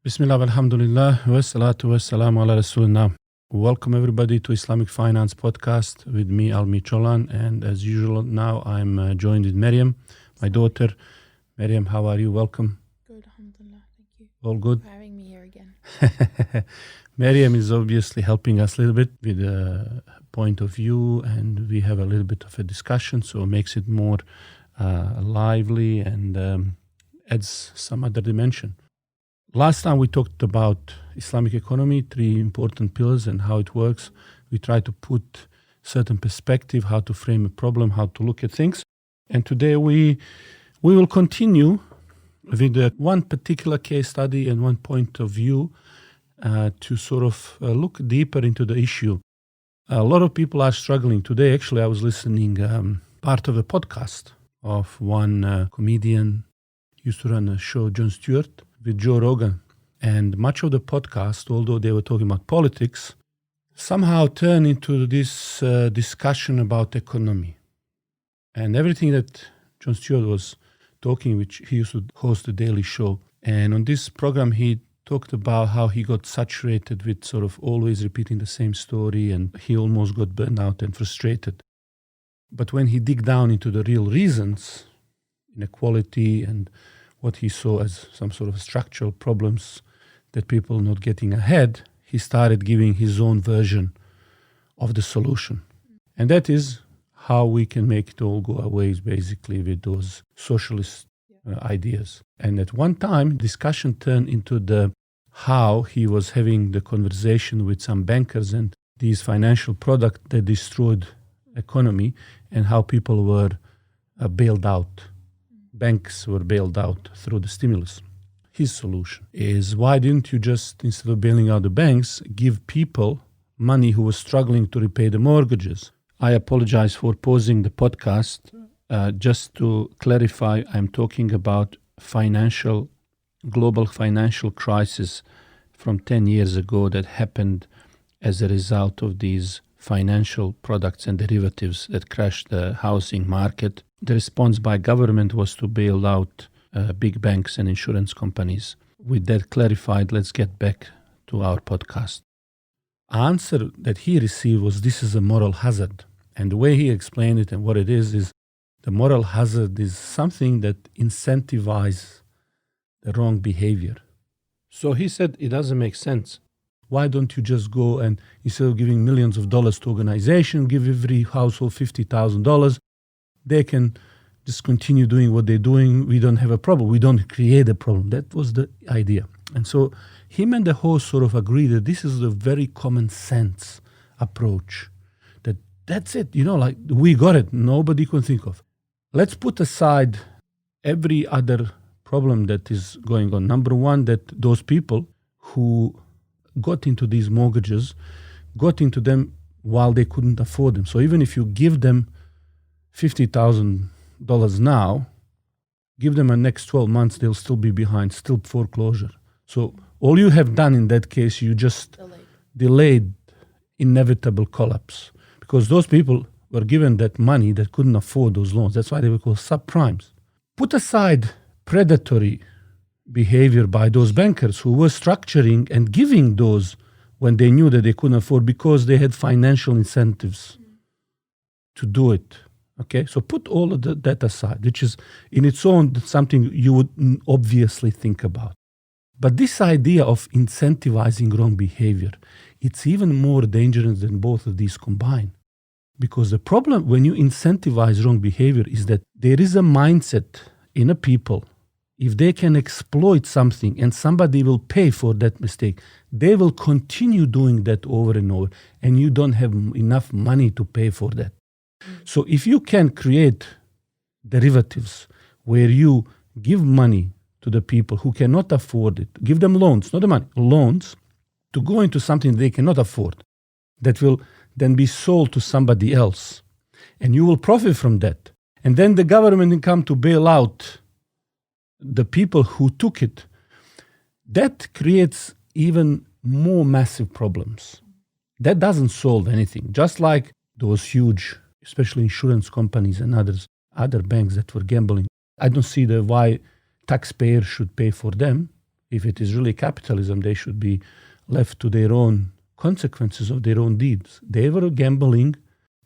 Bismillah, alhamdulillah, wa salatu wa salamu ala rasulina. Welcome everybody to Islamic Finance Podcast with me, Almi Cholan. And as usual, now I'm joined with Maryam, my daughter. Maryam, how are you? Welcome. Good, alhamdulillah. Thank you. All good? For having me here again. Maryam is obviously helping us a little bit with a point of view, and we have a little bit of a discussion, so it makes it more lively and adds some other dimension. Last time we talked about Islamic economy, 3 important pillars and how it works. We try to put certain perspective, how to frame a problem, how to look at things. And today we will continue with one particular case study and one point of view to sort of look deeper into the issue. A lot of people are struggling today. Actually, I was listening part of a podcast of one comedian, used to run a show, Jon Stewart, with Joe Rogan. And much of the podcast, although they were talking about politics, somehow turned into this discussion about economy. And everything that Jon Stewart was talking, which he used to host the Daily Show. And on this program, he talked about how he got saturated with sort of always repeating the same story, and he almost got burned out and frustrated. But when he dig down into the real reasons, inequality and what he saw as some sort of structural problems that people not getting ahead, he started giving his own version of the solution. And that is how we can make it all go away, basically, with those socialist ideas. And at one time, discussion turned into how he was having the conversation with some bankers and these financial products that destroyed economy, and how people were bailed out. Banks were bailed out through the stimulus. His solution is, why didn't you just, instead of bailing out the banks, give people money who were struggling to repay the mortgages? I apologize for pausing the podcast. Just to clarify, I'm talking about global financial crisis from 10 years ago that happened as a result of these financial products and derivatives that crashed the housing market. The response by government was to bail out big banks and insurance companies. With that clarified, let's get back to our podcast. The answer that he received was, this is a moral hazard. And the way he explained it and what it is the moral hazard is something that incentivizes the wrong behavior. So he said, it doesn't make sense. Why don't you just go and, instead of giving millions of dollars to organization, give every household $50,000, they can just continue doing what they're doing. We don't have a problem. We don't create a problem. That was the idea. And so him and the host sort of agreed that this is a very common sense approach. That's it. Like, we got it. Nobody can think of. Let's put aside every other problem that is going on. Number one, that those people who got into these mortgages got into them while they couldn't afford them. So even if you give them $50,000 now, give them a next 12 months, they'll still be behind, still foreclosure. So all you have done in that case, you just delayed inevitable collapse, because those people were given that money that couldn't afford those loans. That's why they were called subprimes. Put aside predatory behavior by those bankers who were structuring and giving those when they knew that they couldn't afford, because they had financial incentives to do it. Okay, so put all of that aside, which is in its own something you would obviously think about. But this idea of incentivizing wrong behavior, it's even more dangerous than both of these combined. Because the problem when you incentivize wrong behavior is that there is a mindset in a people. If they can exploit something and somebody will pay for that mistake, they will continue doing that over and over, and you don't have enough money to pay for that. So if you can create derivatives where you give money to the people who cannot afford it, give them loans, not the money, loans, to go into something they cannot afford, that will then be sold to somebody else, and you will profit from that. And then the government will come to bail out the people who took it. That creates even more massive problems. That doesn't solve anything. Just like those huge, especially insurance companies and other banks that were gambling. I don't see why taxpayers should pay for them. If it is really capitalism, they should be left to their own consequences of their own deeds. They were gambling,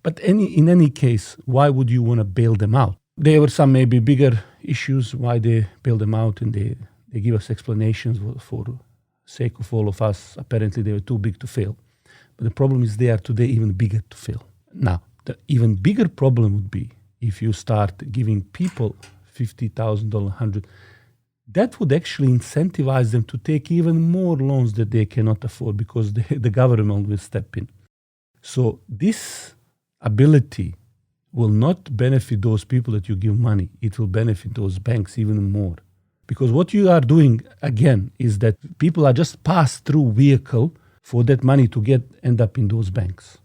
but in any case, why would you want to bail them out? There were some maybe bigger issues why they bailed them out, and they give us explanations for sake of all of us. Apparently, they were too big to fail. But the problem is they are today even bigger to fail. Now, the even bigger problem would be if you start giving people $50,000, $100,000, that would actually incentivize them to take even more loans that they cannot afford because the government will step in. So this ability will not benefit those people that you give money. It will benefit those banks even more. Because what you are doing, again, is that people are just pass-through vehicle for that money to end up in those banks.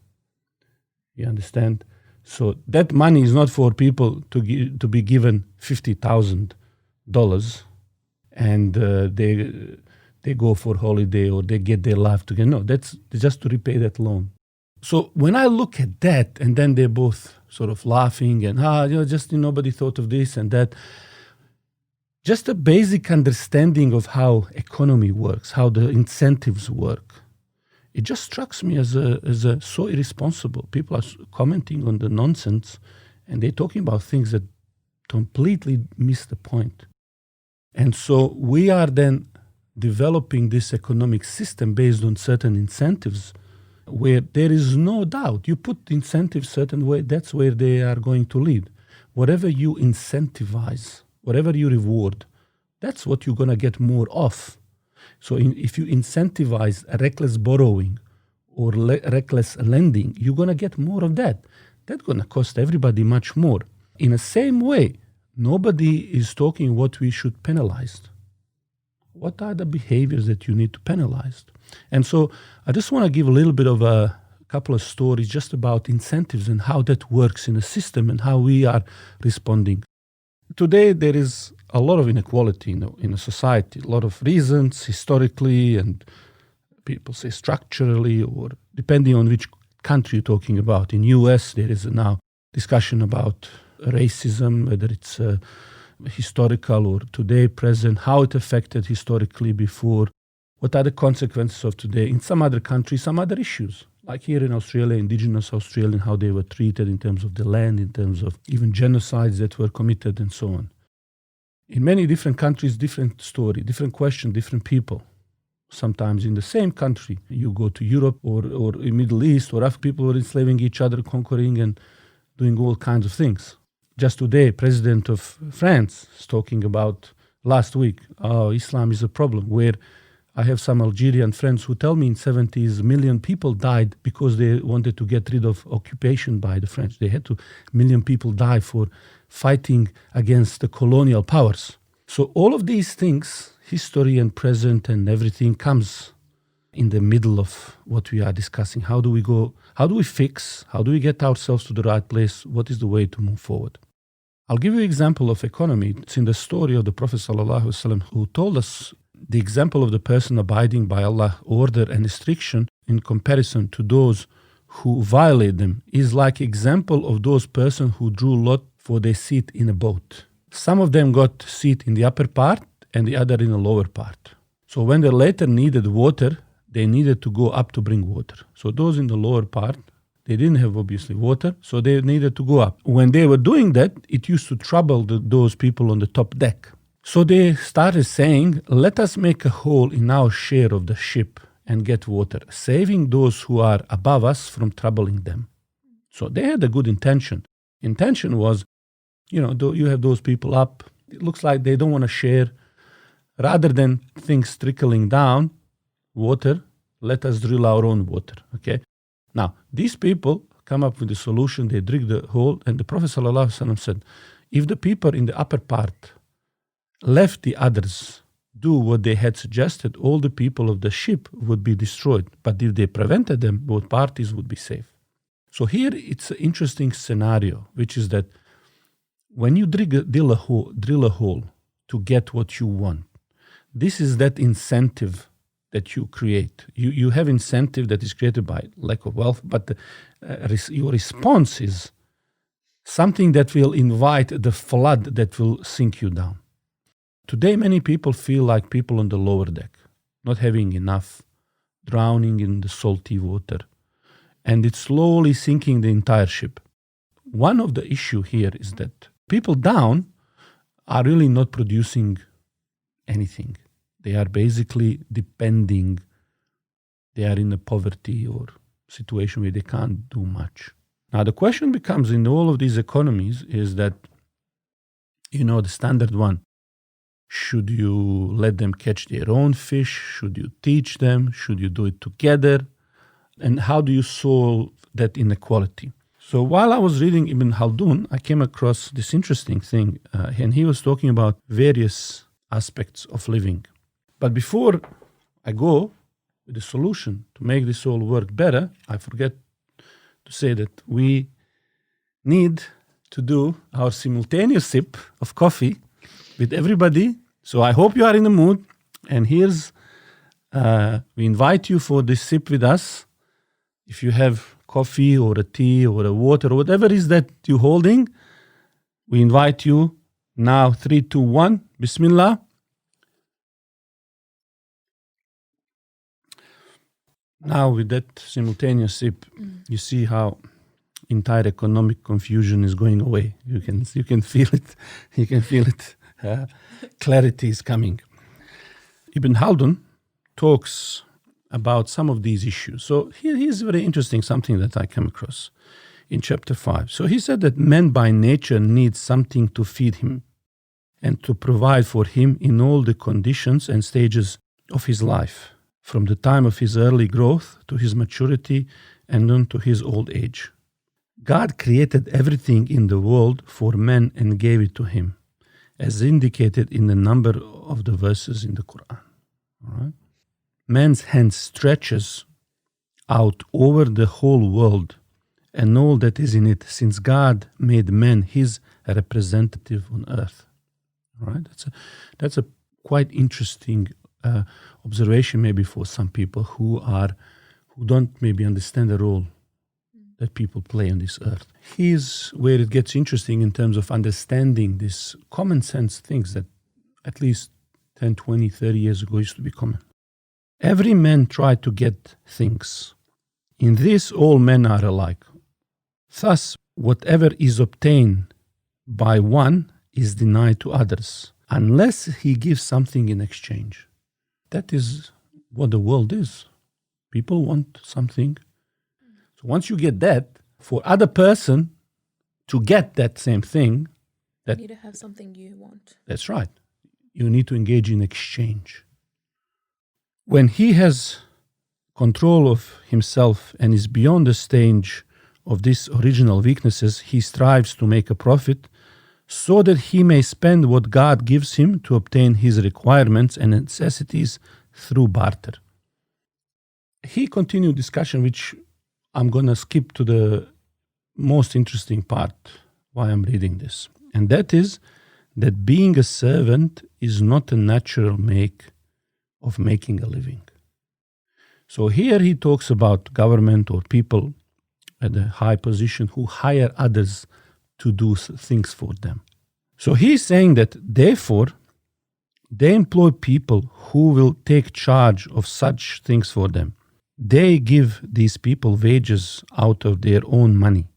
You understand? So that money is not for people to be given $50,000 and they go for holiday or they get their life together. No, that's just to repay that loan. So when I look at that, and then they're both sort of laughing and nobody thought of this and that. Just a basic understanding of how economy works, how the incentives work. It just strikes me as so irresponsible. People are commenting on the nonsense, and they're talking about things that completely miss the point. And so we are then developing this economic system based on certain incentives where there is no doubt. You put incentives certain way, that's where they are going to lead. Whatever you incentivize, whatever you reward, that's what you're going to get more of. So if you incentivize reckless borrowing or reckless lending, you're going to get more of that. That's going to cost everybody much more. In the same way, nobody is talking what we should penalize. What are the behaviors that you need to penalize? And so I just want to give a little bit of a couple of stories just about incentives and how that works in a system and how we are responding. Today, there is a lot of inequality in a society, a lot of reasons historically, and people say structurally, or depending on which country you're talking about. In US, there is now discussion about racism, whether it's historical or today, present, how it affected historically before, what are the consequences of today. In some other countries, some other issues. Like here in Australia, Indigenous Australian, how they were treated in terms of the land, in terms of even genocides that were committed and so on. In many different countries, different story, different question, different people. Sometimes in the same country, you go to Europe or in Middle East, or Africa, people were enslaving each other, conquering and doing all kinds of things. Just today, President of France is talking about last week, Islam is a problem, where I have some Algerian friends who tell me in 70s, million people died because they wanted to get rid of occupation by the French. They had to, million people die for fighting against the colonial powers. So all of these things, history and present and everything, comes in the middle of what we are discussing. How do we go? How do we fix? How do we get ourselves to the right place? What is the way to move forward? I'll give you an example of economy. It's in the story of the Prophet ﷺ, who told us the example of the person abiding by Allah's order and restriction in comparison to those who violate them is like example of those persons who drew lot for their seat in a boat. Some of them got seat in the upper part and the other in the lower part. So when they later needed water, they needed to go up to bring water. So those in the lower part, they didn't have obviously water, so they needed to go up. When they were doing that, it used to trouble those people on the top deck. So they started saying, let us make a hole in our share of the ship and get water, saving those who are above us from troubling them. So they had a good intention. Intention was, you have those people up. It looks like they don't want to share. Rather than things trickling down, water, let us drill our own water, okay? Now, these people come up with a solution. They dig the hole, and the Prophet ﷺ said, if the people in the upper part left the others do what they had suggested, all the people of the ship would be destroyed. But if they prevented them, both parties would be safe. So here it's an interesting scenario, which is that when you drill a hole to get what you want, this is that incentive that you create. You have incentive that is created by lack of wealth, but your response is something that will invite the flood that will sink you down. Today, many people feel like people on the lower deck, not having enough, drowning in the salty water, and it's slowly sinking the entire ship. One of the issue here is that people down are really not producing anything. They are basically depending. They are in a poverty or situation where they can't do much. Now, the question becomes in all of these economies is that, the standard one, should you let them catch their own fish? Should you teach them? Should you do it together? And how do you solve that inequality? So while I was reading Ibn Khaldun, I came across this interesting thing, and he was talking about various aspects of living. But before I go with the solution to make this all work better, I forget to say that we need to do our simultaneous sip of coffee with everybody. So I hope you are in the mood. And here's, we invite you for this sip with us. If you have coffee or a tea or a water or whatever it is that you're holding, we invite you now. 3, 2, 1. Bismillah. Now with that simultaneous sip, you see how entire economic confusion is going away. You can feel it. You can feel it. Clarity is coming. Ibn Khaldun talks about some of these issues. So here's very interesting, something that I came across in chapter 5. So he said that man by nature needs something to feed him and to provide for him in all the conditions and stages of his life, from the time of his early growth to his maturity and on to his old age. God created everything in the world for man and gave it to him, as indicated in the number of the verses in the Quran. All right? Man's hand stretches out over the whole world and all that is in it, since God made man his representative on earth. All right? That's a quite interesting observation, maybe for some people who don't maybe understand the role that people play on this earth. Here's where it gets interesting in terms of understanding these common sense things that at least 10, 20, 30 years ago used to be common. Every man tried to get things. In this, all men are alike. Thus, whatever is obtained by one is denied to others, unless he gives something in exchange. That is what the world is. People want something. So once you get that, for other person to get that same thing, You need to have something you want. that's right. You need to engage in exchange. When he has control of himself and is beyond the stage of these original weaknesses, he strives to make a profit so that he may spend what God gives him to obtain his requirements and necessities through barter. He continued discussion, which I'm going to skip to the most interesting part why I'm reading this. And that is that being a servant is not a natural make of making a living. So here he talks about government or people at a high position who hire others to do things for them. So he's saying that therefore they employ people who will take charge of such things for them. They give these people wages out of their own money.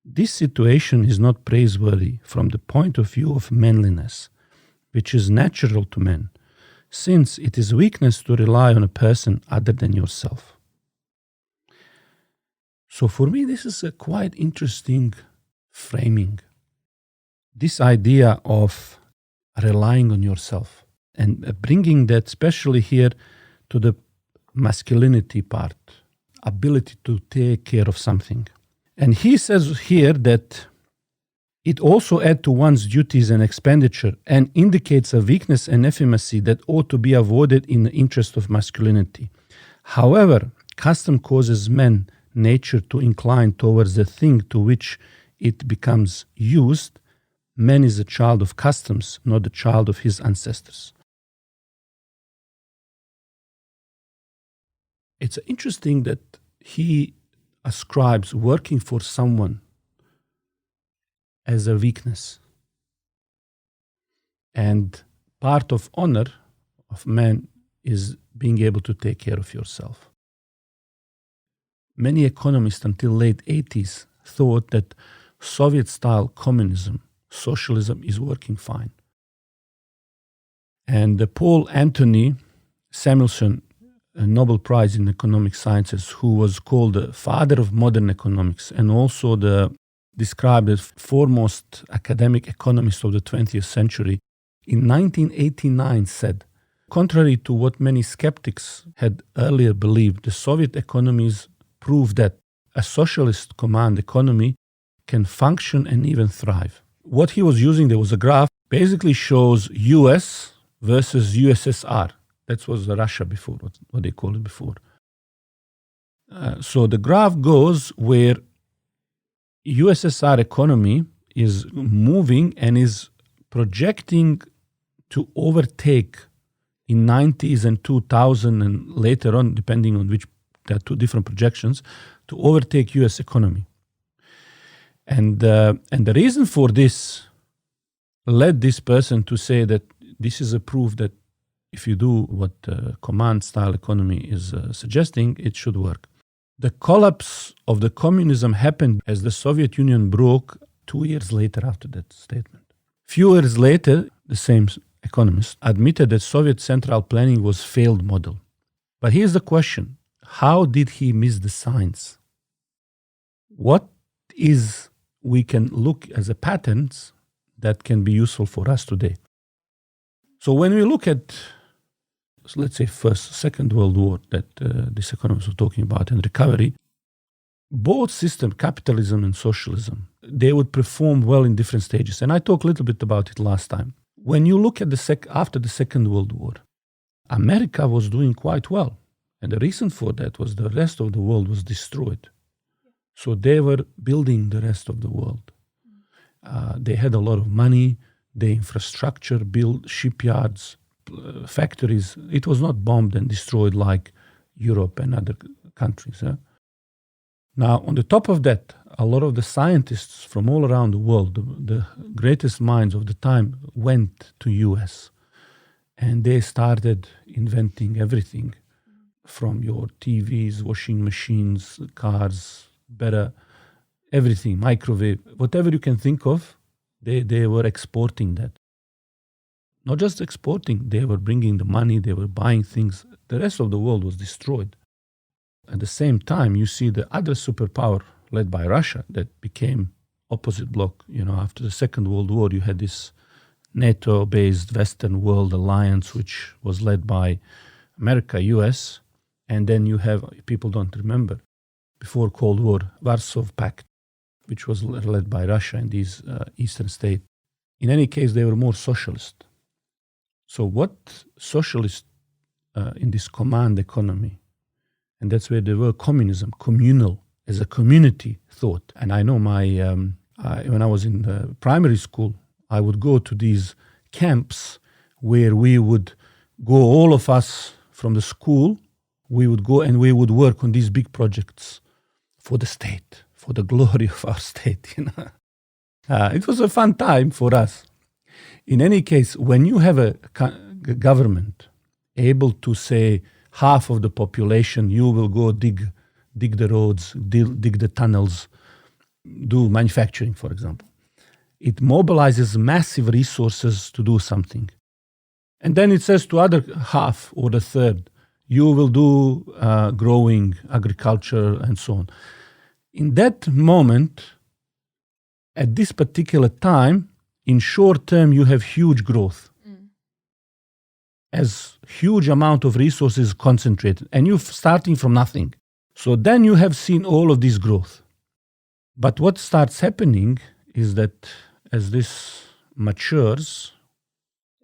This situation is not praiseworthy from the point of view of manliness, which is natural to men, since it is weakness to rely on a person other than yourself. So for me, this is a quite interesting framing. This idea of relying on yourself and bringing that, especially here, to the masculinity part, ability to take care of something. And he says here that it also adds to one's duties and expenditure and indicates a weakness and effeminacy that ought to be avoided in the interest of masculinity. However, custom causes men nature to incline towards the thing to which it becomes used. Man is a child of customs, not the child of his ancestors. It's interesting that he ascribes working for someone as a weakness. And part of honor of man is being able to take care of yourself. Many economists until late 80s thought that Soviet-style communism, socialism is working fine. And Paul Anthony Samuelson, a Nobel Prize in Economic Sciences, who was called the father of modern economics and also described as foremost academic economist of the 20th century, in 1989 said, contrary to what many skeptics had earlier believed, the Soviet economies prove that a socialist command economy can function and even thrive. What he was using, there was a graph, basically shows US versus USSR. That was Russia before, what they called it before. So the graph goes where USSR economy is moving and is projecting to overtake in 90s and 2000 and later on, depending on which, there are two different projections, to overtake US economy. And the reason for this led this person to say that this is a proof that if you do what command-style economy is suggesting, it should work. The collapse of the communism happened as the Soviet Union broke 2 years later after that statement. Few years later, the same economist admitted that Soviet central planning was failed model. But here's the question. How did he miss the signs? What is we can look as a patterns that can be useful for us today? So when we look at, let's say, First, Second World War that this economist was talking about and recovery, both systems, capitalism and socialism, they would perform well in different stages. And I talked a little bit about it last time. When you look at after the Second World War, America was doing quite well. And the reason for that was the rest of the world was destroyed. So they were building the rest of the world. They had a lot of money, the infrastructure, built shipyards, factories. It was not bombed and destroyed like Europe and other countries. Now, on the top of that, a lot of the scientists from all around the world, the greatest minds of the time, went to US. And they started inventing everything from your TVs, washing machines, cars, better, everything, microwave, whatever you can think of, they were exporting that. Not just exporting, they were bringing the money, they were buying things. The rest of the world was destroyed. At the same time, you see the other superpower led by Russia that became opposite bloc. After the Second World War, you had this NATO-based Western World Alliance, which was led by America, US, and then you have, people don't remember, before Cold War, Warsaw Pact, which was led by Russia and these eastern states. In any case, they were more socialist. So what socialists in this command economy, and that's where the word communism, communal, as a community thought. And I know when I was in primary school, I would go to these camps where we would go, all of us from the school, we would go and we would work on these big projects for the state, for the glory of our state. It was a fun time for us. In any case, when you have a government able to say half of the population, you will go dig the roads, dig the tunnels, do manufacturing, for example. It mobilizes massive resources to do something. And then it says to other half or the third, you will do growing, agriculture, and so on. In that moment, at this particular time, in short term, you have huge growth. As huge amount of resources concentrated, and you're starting from nothing. So then you have seen all of this growth. But what starts happening is that as this matures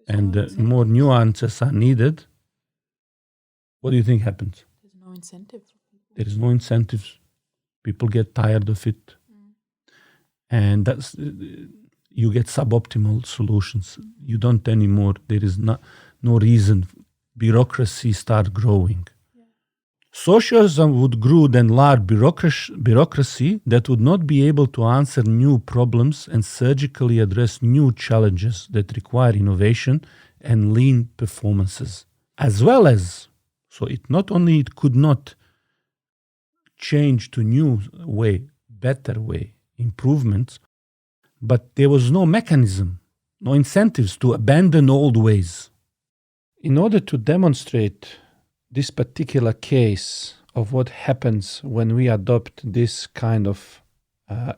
and more nuances are needed, what do you think happens? There's no incentive. There is no incentives. People get tired of it. And that's you get suboptimal solutions. You don't anymore. There is no reason. Bureaucracy start growing. Socialism would grow then large bureaucracy that would not be able to answer new problems and surgically address new challenges that require innovation and lean performances, as well as, so it not only it could not change to new way, better way, improvements, but there was no mechanism, no incentives to abandon old ways. In order to demonstrate this particular case of what happens when we adopt this kind of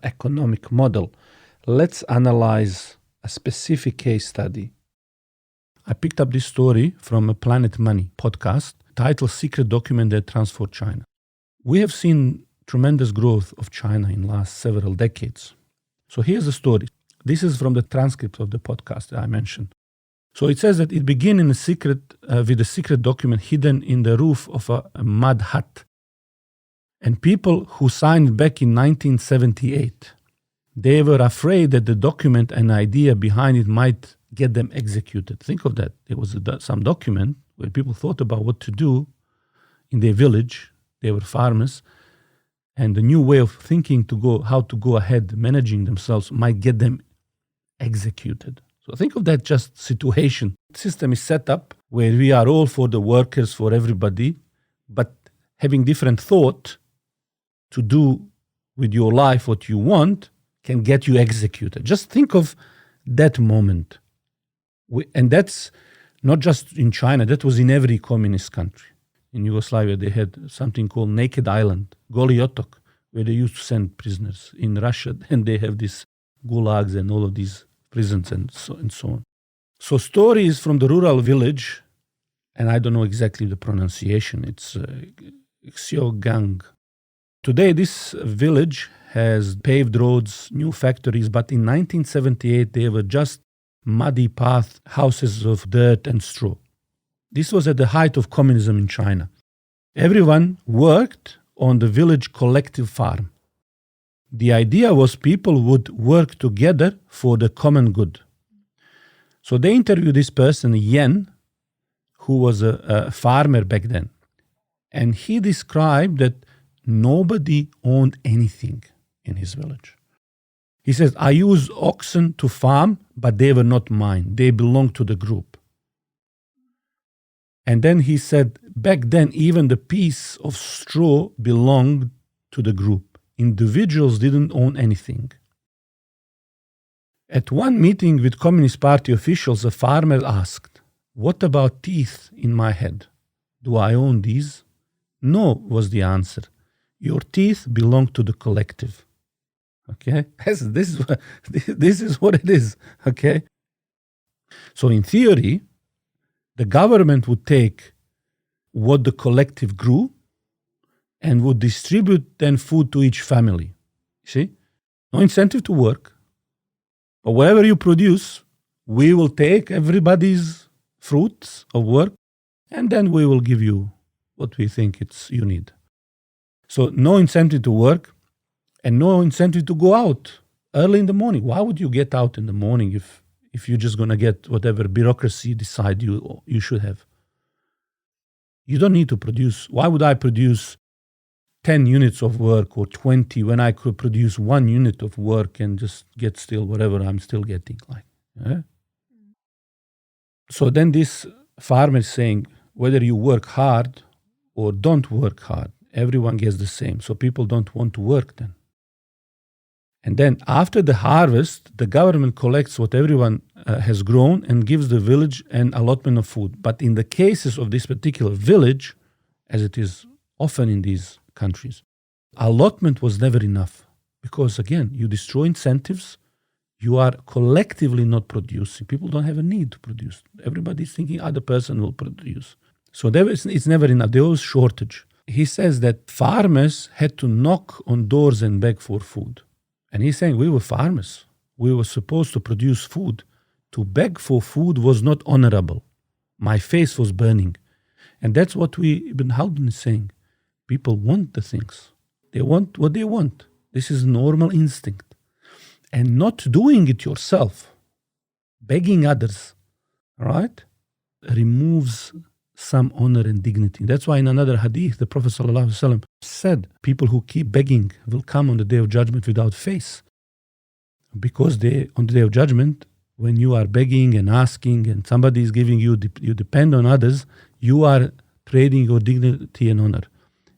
economic model, let's analyze a specific case study. I picked up this story from a Planet Money podcast titled Secret Document That Transformed China. We have seen tremendous growth of China in the last several decades. So here's the story. This is from the transcript of the podcast that I mentioned. So it says that it began in a secret, with a secret document hidden in the roof of a mud hut. And people who signed back in 1978, they were afraid that the document and idea behind it might get them executed. Think of that. There was some document where people thought about what to do in their village. They were farmers. And the new way of thinking how to go ahead, managing themselves, might get them executed. So think of that just situation. The system is set up where we are all for the workers, for everybody, but having different thought to do with your life what you want can get you executed. Just think of that moment. And that's not just in China, that was in every communist country. In Yugoslavia, they had something called Naked Island, Goli Otok, where they used to send prisoners. In Russia, and they have these gulags and all of these prisons and so on. So stories from the rural village, and I don't know exactly the pronunciation, it's Xiaogang. Today, this village has paved roads, new factories, but in 1978, they were just muddy path, houses of dirt and straw. This was at the height of communism in China. Everyone worked on the village collective farm. The idea was people would work together for the common good. So they interviewed this person, Yen, who was a farmer back then. And he described that nobody owned anything in his village. He says, I use oxen to farm, but they were not mine. They belonged to the group. And then he said, back then, even the piece of straw belonged to the group. Individuals didn't own anything. At one meeting with Communist Party officials, a farmer asked, what about teeth in my head? Do I own these? No, was the answer. Your teeth belong to the collective. Okay? This is what it is. Okay? So in theory, the government would take what the collective grew and would distribute then food to each family. See? No incentive to work. But whatever you produce, we will take everybody's fruits of work and then we will give you what we think you need. So no incentive to work and no incentive to go out early in the morning. Why would you get out in the morning if you're just going to get whatever bureaucracy decide you should have? You don't need to produce. Why would I produce 10 units of work or 20 when I could produce 1 unit of work and just get still whatever I'm still getting? So then this farmer is saying, whether you work hard or don't work hard, everyone gets the same. So people don't want to work then. And then after the harvest, the government collects what everyone has grown and gives the village an allotment of food. But in the cases of this particular village, as it is often in these countries, allotment was never enough. Because again, you destroy incentives, you are collectively not producing. People don't have a need to produce. Everybody's thinking other person will produce. So it's never enough. There was shortage. He says that farmers had to knock on doors and beg for food. And he's saying we were farmers. We were supposed to produce food. To beg for food was not honorable. My face was burning. And that's what Ibn Khaldun is saying. People want the things. They want what they want. This is normal instinct. And not doing it yourself, begging others, right, removes some honor and dignity. That's why in another hadith, the Prophet ﷺ said, people who keep begging will come on the day of judgment without face. Because on the day of judgment, when you are begging and asking and somebody is giving you, you depend on others, you are trading your dignity and honor.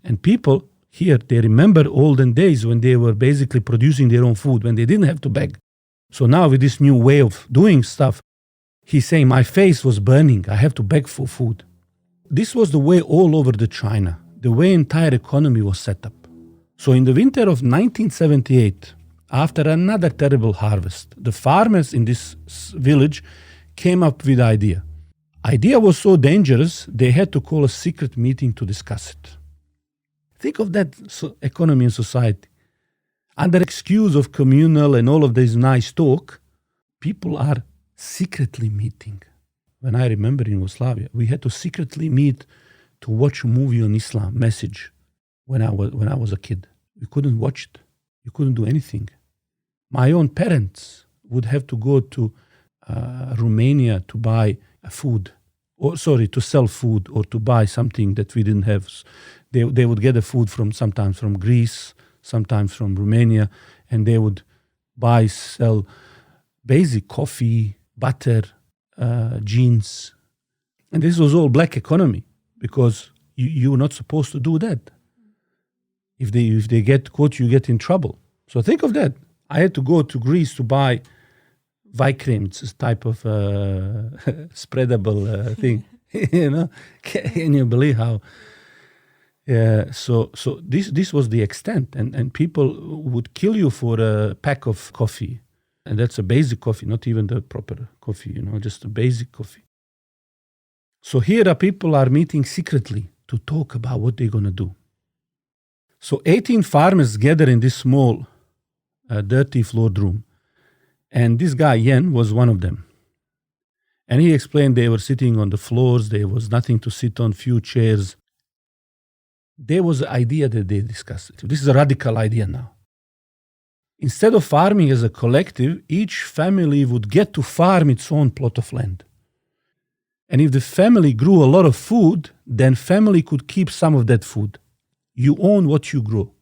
And people here, they remember olden days when they were basically producing their own food, when they didn't have to beg. So now with this new way of doing stuff, he's saying, my face was burning. I have to beg for food. This was the way all over the China, the way entire economy was set up. So in the winter of 1978, after another terrible harvest, the farmers in this village came up with the idea. Idea was so dangerous, they had to call a secret meeting to discuss it. Think of that economy and society. Under excuse of communal and all of this nice talk, people are secretly meeting. When I remember in Yugoslavia, we had to secretly meet to watch a movie on Islam, Message, when I was a kid. We couldn't watch it. You couldn't do anything. My own parents would have to go to Romania to buy to sell food or to buy something that we didn't have. They would get the food sometimes from Greece, sometimes from Romania, and they would sell basic coffee, butter, jeans. And this was all black economy because you were not supposed to do that. If they get caught, you get in trouble. So think of that. I had to go to Greece to buy Vicrim, it's a type of spreadable thing. Can you believe how? So this was the extent, and people would kill you for a pack of coffee, and that's a basic coffee, not even the proper coffee, just a basic coffee. So here people are meeting secretly to talk about what they're gonna do. So 18 farmers gather in this small, dirty floored room. And this guy, Yen, was one of them. And he explained they were sitting on the floors, there was nothing to sit on, few chairs. There was an idea that they discussed. This is a radical idea now. Instead of farming as a collective, each family would get to farm its own plot of land. And if the family grew a lot of food, then family could keep some of that food. You own what you grow.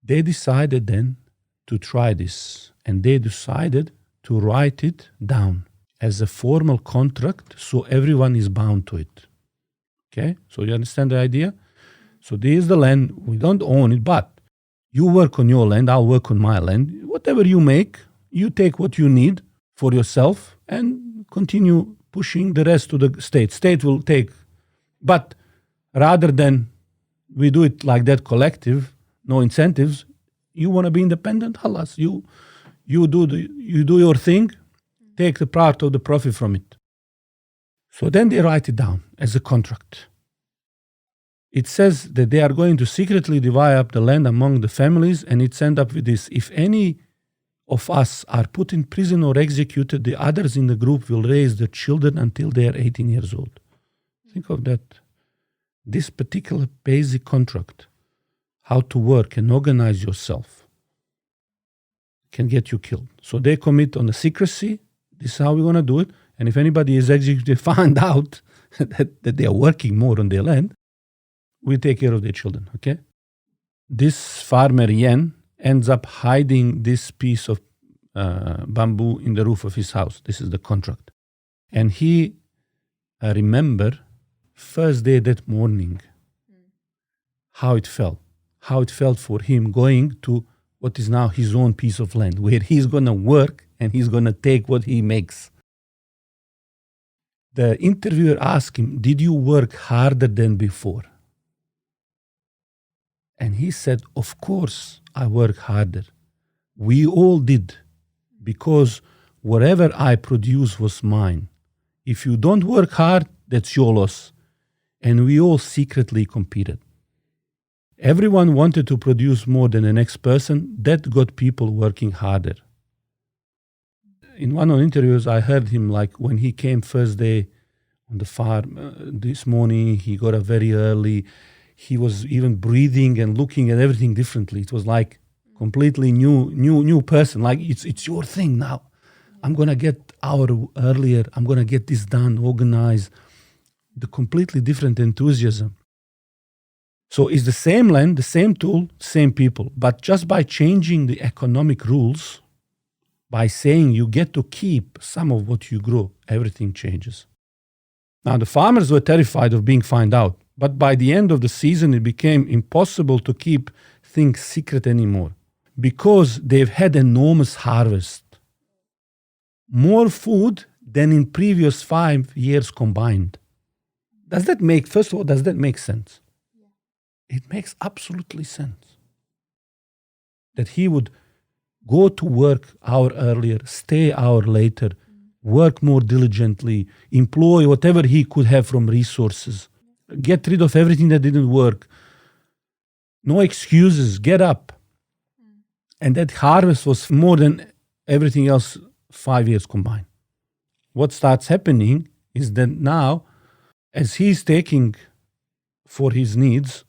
They decided then to try this, and they decided to write it down as a formal contract so everyone is bound to it. Okay, so you understand the idea? So this is the land, we don't own it, but you work on your land, I'll work on my land. Whatever you make, you take what you need for yourself and continue pushing the rest to the state. State will take, but rather than we do it like that collective, no incentives, you want to be independent, halas, you do your thing, take the part of the profit from it. So then they write it down as a contract. It says that they are going to secretly divide up the land among the families, and it's end up with this. If any of us are put in prison or executed, the others in the group will raise their children until they are 18 years old. Think of that. This particular basic contract, how to work and organize yourself, can get you killed. So they commit on the secrecy. This is how we're going to do it. And if anybody is executed, find out that they are working more on their land, we take care of their children, okay? This farmer Yen ends up hiding this piece of bamboo in the roof of his house. This is the contract. And he remember first day that morning, how it felt for him going to what is now his own piece of land, where he's going to work and he's going to take what he makes. The interviewer asked him, did you work harder than before? And he said, of course I work harder. We all did, because whatever I produce was mine. If you don't work hard, that's your loss. And we all secretly competed. Everyone wanted to produce more than the next person. That got people working harder. In one of the interviews, I heard him like when he came first day on the farm this morning, he got up very early. He was even breathing and looking at everything differently. It was like completely new person. Like it's your thing now. I'm gonna get out earlier. I'm gonna get this done, organized. The completely different enthusiasm. So it's the same land, the same tool, same people. But just by changing the economic rules, by saying you get to keep some of what you grow, everything changes. Now, the farmers were terrified of being found out, but by the end of the season, it became impossible to keep things secret anymore because they've had enormous harvest. More food than in previous 5 years combined. First of all, does that make sense? It makes absolutely sense. That he would go to work hour earlier, stay hour later, work more diligently, employ whatever he could have from resources, get rid of everything that didn't work. No excuses, get up. And that harvest was more than everything else 5 years combined. What starts happening is that now, as he's taking for his needs,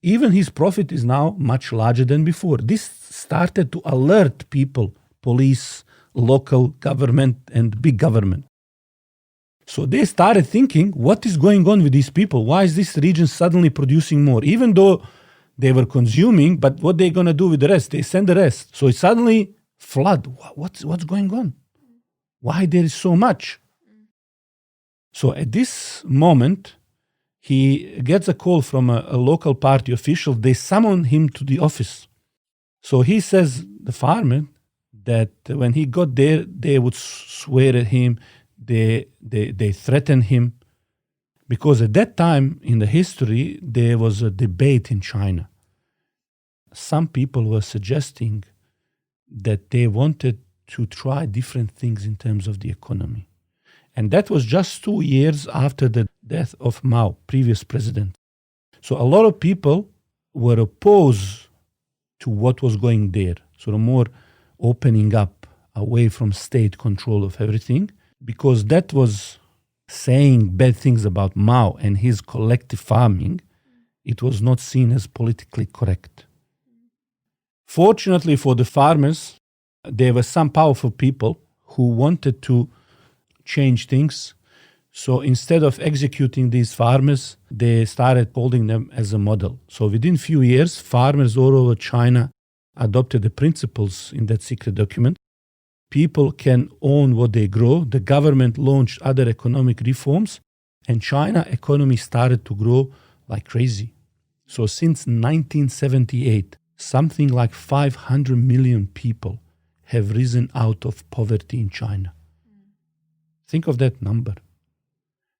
even his profit is now much larger than before. This started to alert people, police, local government, and big government. So they started thinking, what is going on with these people? Why is this region suddenly producing more? Even though they were consuming, but what they're going to do with the rest? They send the rest. So it suddenly flood. What's going on? Why there is so much? So at this moment, he gets a call from a local party official. They summon him to the office. So he says, the farmer, that when he got there, they would swear at him. They threatened him. Because at that time in the history, there was a debate in China. Some people were suggesting that they wanted to try different things in terms of the economy. And that was just 2 years after the death of Mao, previous president. So a lot of people were opposed to what was going there. So the more opening up away from state control of everything, because that was saying bad things about Mao and his collective farming. It was not seen as politically correct. Fortunately for the farmers, there were some powerful people who wanted to change things. So instead of executing these farmers, they started holding them as a model. So within a few years, farmers all over China adopted the principles in that secret document. People can own what they grow. The government launched other economic reforms, and China economy started to grow like crazy. So since 1978, something like 500 million people have risen out of poverty in China. Think of that number.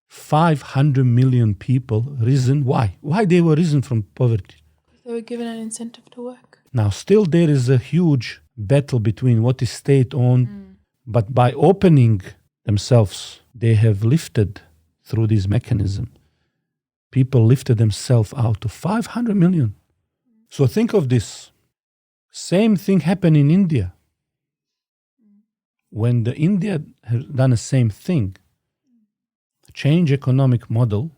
500 million people risen. Why? Why they were risen from poverty? They were given an incentive to work. Now, still there is a huge battle between what is state-owned, but by opening themselves, they have lifted through this mechanism. People lifted themselves out of 500 million. So think of this. Same thing happened in India. When the India has done the same thing, change economic model,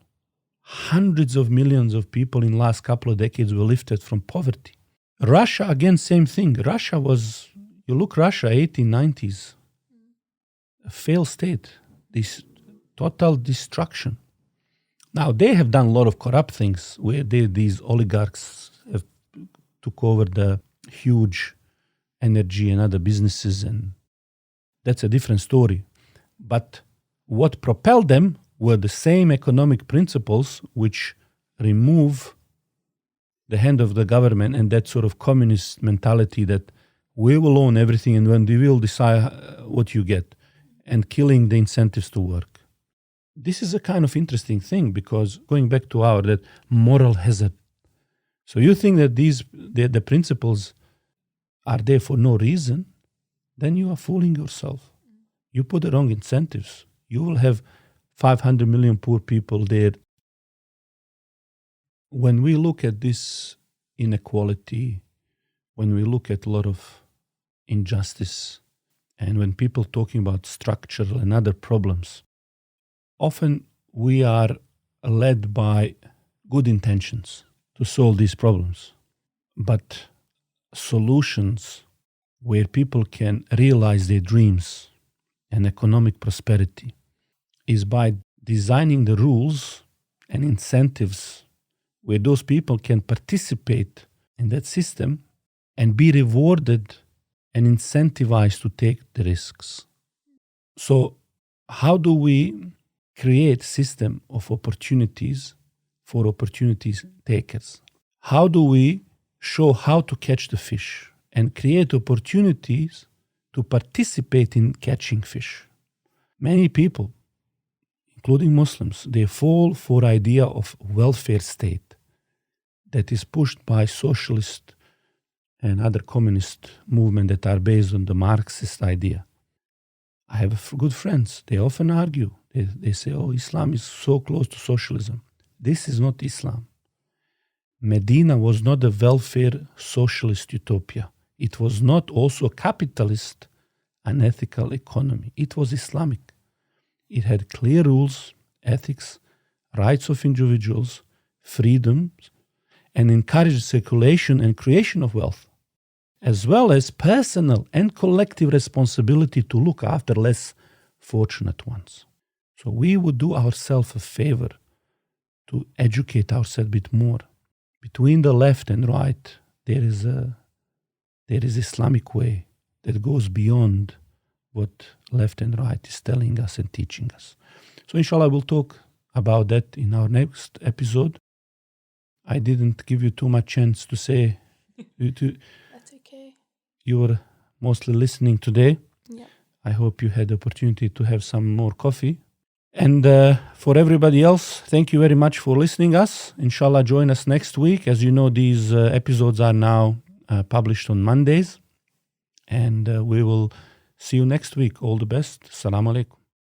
hundreds of millions of people in the last couple of decades were lifted from poverty. Russia, again, same thing. Russia was, you look Russia, 1890s, a failed state, this total destruction. Now, they have done a lot of corrupt things where these oligarchs have took over the huge energy and other businesses, and that's a different story. But what propelled them were the same economic principles which remove the hand of the government and that sort of communist mentality that we will own everything and when we will decide what you get, and killing the incentives to work. This is a kind of interesting thing because going back to that moral hazard. So you think that the principles are there for no reason, then you are fooling yourself. You put the wrong incentives. You will have 500 million poor people there. When we look at this inequality, when we look at a lot of injustice, and when people talking about structural and other problems, often we are led by good intentions to solve these problems. But solutions where people can realize their dreams and economic prosperity is by designing the rules and incentives where those people can participate in that system and be rewarded and incentivized to take the risks. So how do we create system of opportunities for opportunities takers? How do we show how to catch the fish and create opportunities to participate in catching fish? Many people, including Muslims, they fall for idea of welfare state that is pushed by socialist and other communist movement that are based on the Marxist idea. I have good friends. They often argue. They say, oh, Islam is so close to socialism. This is not Islam. Medina was not a welfare socialist utopia. It was not also a capitalist, unethical economy. It was Islamic. It had clear rules, ethics, rights of individuals, freedoms, and encouraged circulation and creation of wealth, as well as personal and collective responsibility to look after less fortunate ones. So we would do ourselves a favor to educate ourselves a bit more. Between the left and right, there is Islamic way that goes beyond what left and right is telling us and teaching us. So inshallah, we'll talk about that in our next episode. I didn't give you too much chance to say. That's okay. You were mostly listening today. Yeah. I hope you had the opportunity to have some more coffee. And for everybody else, thank you very much for listening us. Inshallah, join us next week. As you know, these episodes are now published on Mondays. And we will see you next week. All the best. Assalamu alaikum.